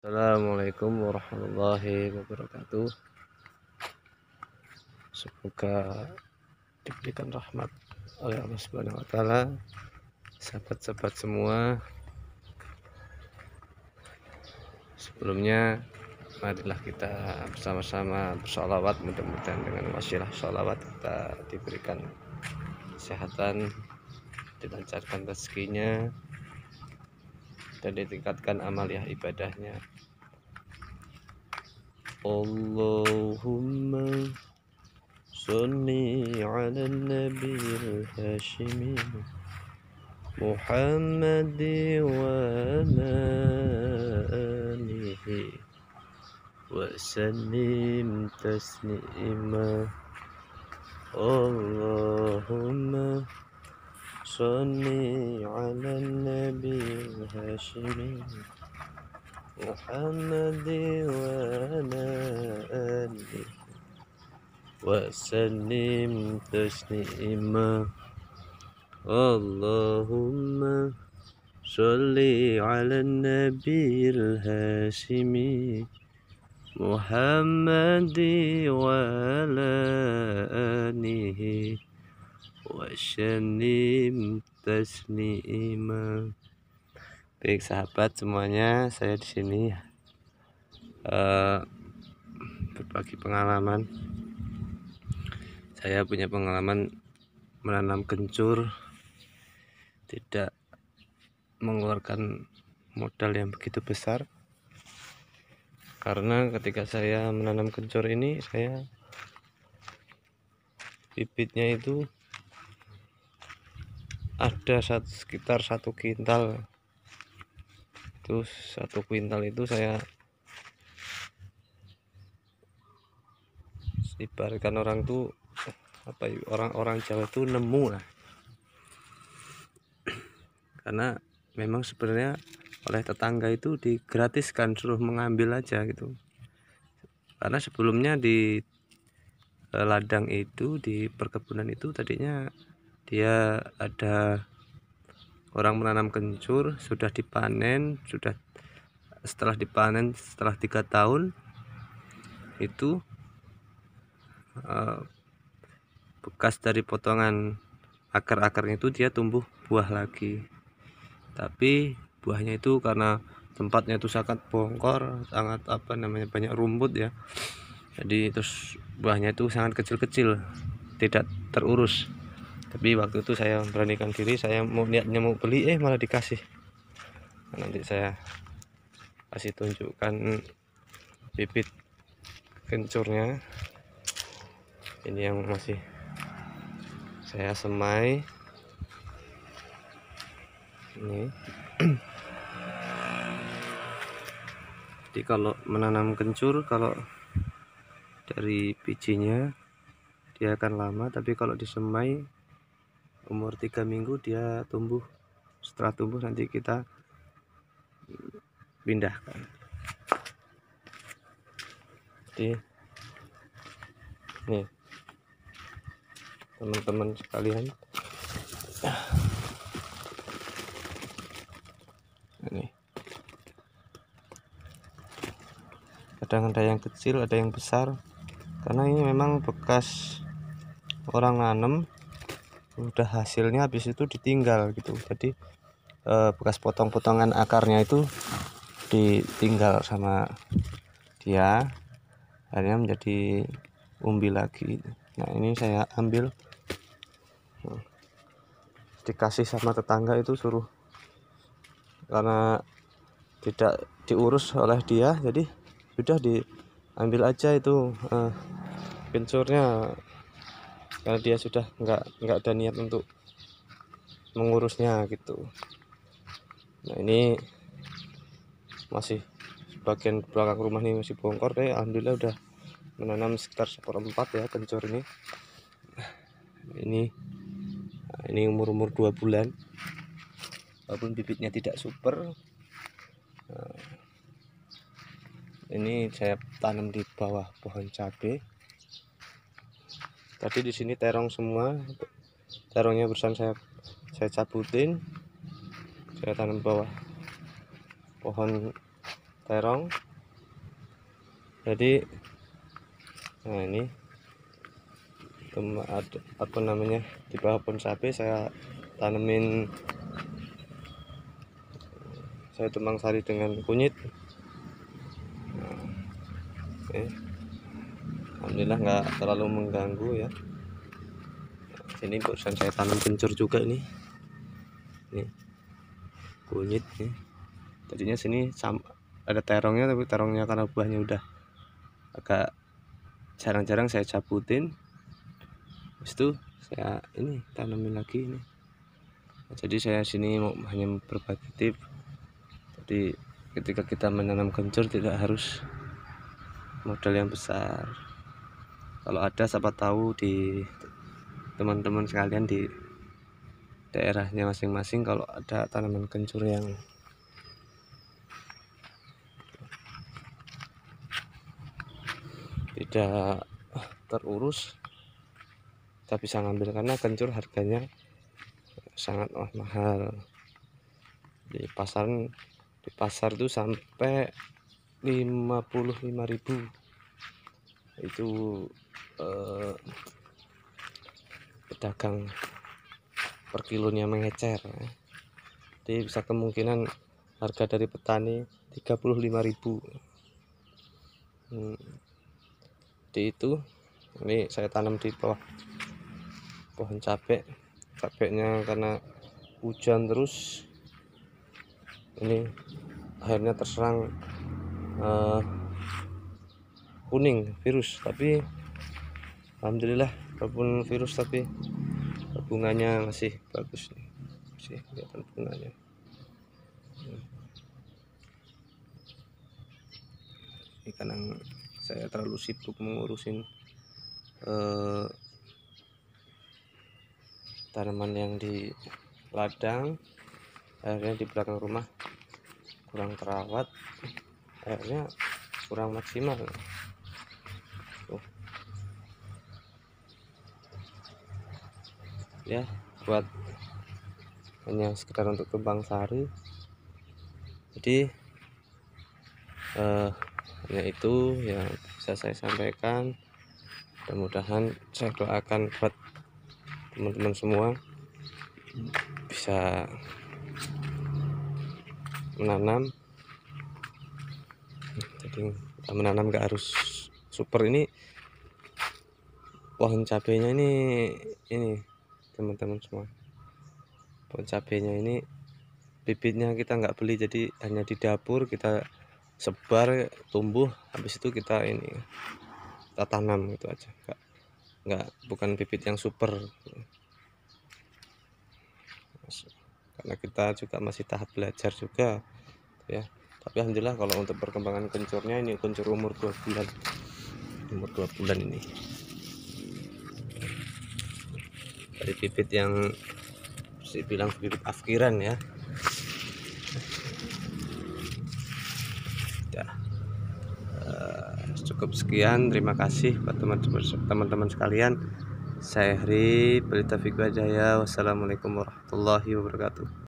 Assalamualaikum warahmatullahi wabarakatuh. Semoga diberikan rahmat oleh Allah Subhanahu wa taala. Sahabat-sahabat semua, sebelumnya marilah kita bersama-sama bersolawat, mudah-mudahan dengan wasilah solawat kita diberikan kesehatan, dilancarkan rezekinya, dan ditingkatkan amaliyah ibadahnya. Allahumma sholli ala nabiyil hashimi Muhammad wa ala alihi wa sallim taslima. Allahumma sholli ala nabiyil hashimi Muhammad wa ala alihi wa sallim taslima. Allahumma sholli ala nabiyil hashimi Muhammad wa ala alihi wa sallim taslima. Baik sahabat semuanya, saya di sini berbagi pengalaman. Saya punya pengalaman menanam kencur, tidak mengeluarkan modal yang begitu besar, karena ketika saya menanam kencur ini, saya bibitnya itu ada sekitar 1 kintal. Itu 1 kuintal itu saya ibaratkan orang tuh orang Jawa tuh nemu lah, karena memang sebenarnya oleh tetangga itu digratiskan, suruh mengambil aja gitu. Karena sebelumnya di ladang itu, di perkebunan itu tadinya dia ada orang menanam kencur, sudah dipanen, setelah dipanen setelah 3 tahun itu bekas dari potongan akar-akarnya itu dia tumbuh buah lagi. Tapi buahnya itu karena tempatnya itu sangat bongkor, sangat banyak rumput ya, jadi terus buahnya itu sangat kecil-kecil, tidak terurus. Tapi waktu itu saya beranikan diri, saya niatnya mau beli, malah dikasih. Nanti saya kasih tunjukkan bibit kencurnya. Ini yang masih saya semai ini. Jadi kalau menanam kencur, kalau dari bijinya dia akan lama, tapi kalau disemai umur 3 minggu dia tumbuh. Setelah tumbuh nanti kita pindahkan. Jadi nih teman-teman sekalian, ini kadang ada yang kecil, ada yang besar, karena ini memang bekas orang nanam, udah hasilnya habis itu ditinggal gitu. Jadi bekas potong-potongan akarnya itu ditinggal sama dia, akhirnya menjadi umbi lagi. Nah ini saya ambil, dikasih sama tetangga itu, suruh, karena tidak diurus oleh dia, jadi sudah diambil aja itu kencurnya, karena dia sudah nggak ada niat untuk mengurusnya gitu. Nah ini masih bagian belakang rumah ini masih bongkor deh. Alhamdulillah udah menanam sekitar 1/4 ya kencur ini. Ini umur 2 bulan, walaupun bibitnya tidak super. Ini saya tanam di bawah pohon cabai. Tadi di sini terong semua, terongnya barusan saya cabutin, saya tanam bawah pohon terong. Jadi nah ini apa namanya, di bawah pohon cabai saya tanemin, saya tumbang sari dengan kunyit. Nah, alhamdulillah nggak terlalu mengganggu ya. Sini barusan saya tanam kencur juga ini kunyit nih. Tadinya sini ada terongnya, tapi terongnya karena buahnya udah agak jarang-jarang saya cabutin. Habis itu saya ini tanamin lagi ini. Jadi saya sini mau hanya berbagi tips. Jadi ketika kita menanam kencur tidak harus modal yang besar. Kalau ada, siapa tahu di teman-teman sekalian di daerahnya masing-masing kalau ada tanaman kencur yang tidak terurus, kita bisa ngambil, karena kencur harganya sangat mahal. Di pasar itu sampai 55.000 itu pedagang per kilonya mengecer. Jadi bisa kemungkinan harga dari petani 35.000. Jadi itu ini saya tanam di bawah pohon cabenya, karena hujan terus ini akhirnya terserang kuning virus. Tapi alhamdulillah walaupun virus tapi bunganya masih bagus nih, masih kelihatan bunganya. Ini karena saya terlalu sibuk mengurusin tanaman yang di ladang, akhirnya di belakang rumah kurang terawat, akhirnya kurang maksimal. Ya, buat hanya sekedar untuk tumbang sari. Jadi hanya itu yang bisa saya sampaikan. Mudah-mudahan saya doakan buat teman-teman semua bisa menanam. Jadi kita menanam nggak harus super. Ini pohon cabenya ini teman-teman semua, pohon cabenya ini bibitnya kita nggak beli, jadi hanya di dapur kita sebar tumbuh, habis itu kita tanam gitu aja, bukan bibit yang super, karena kita juga masih tahap belajar juga ya. Tapi alhamdulillah kalau untuk perkembangan kencurnya, ini kencur umur 2 bulan ini, dari bibit yang dibilang bibit afkiran ya. Cukup sekian, terima kasih buat teman-teman sekalian. Saya Heri, Pelita Fikwa Jaya. Wassalamualaikum warahmatullahi wabarakatuh.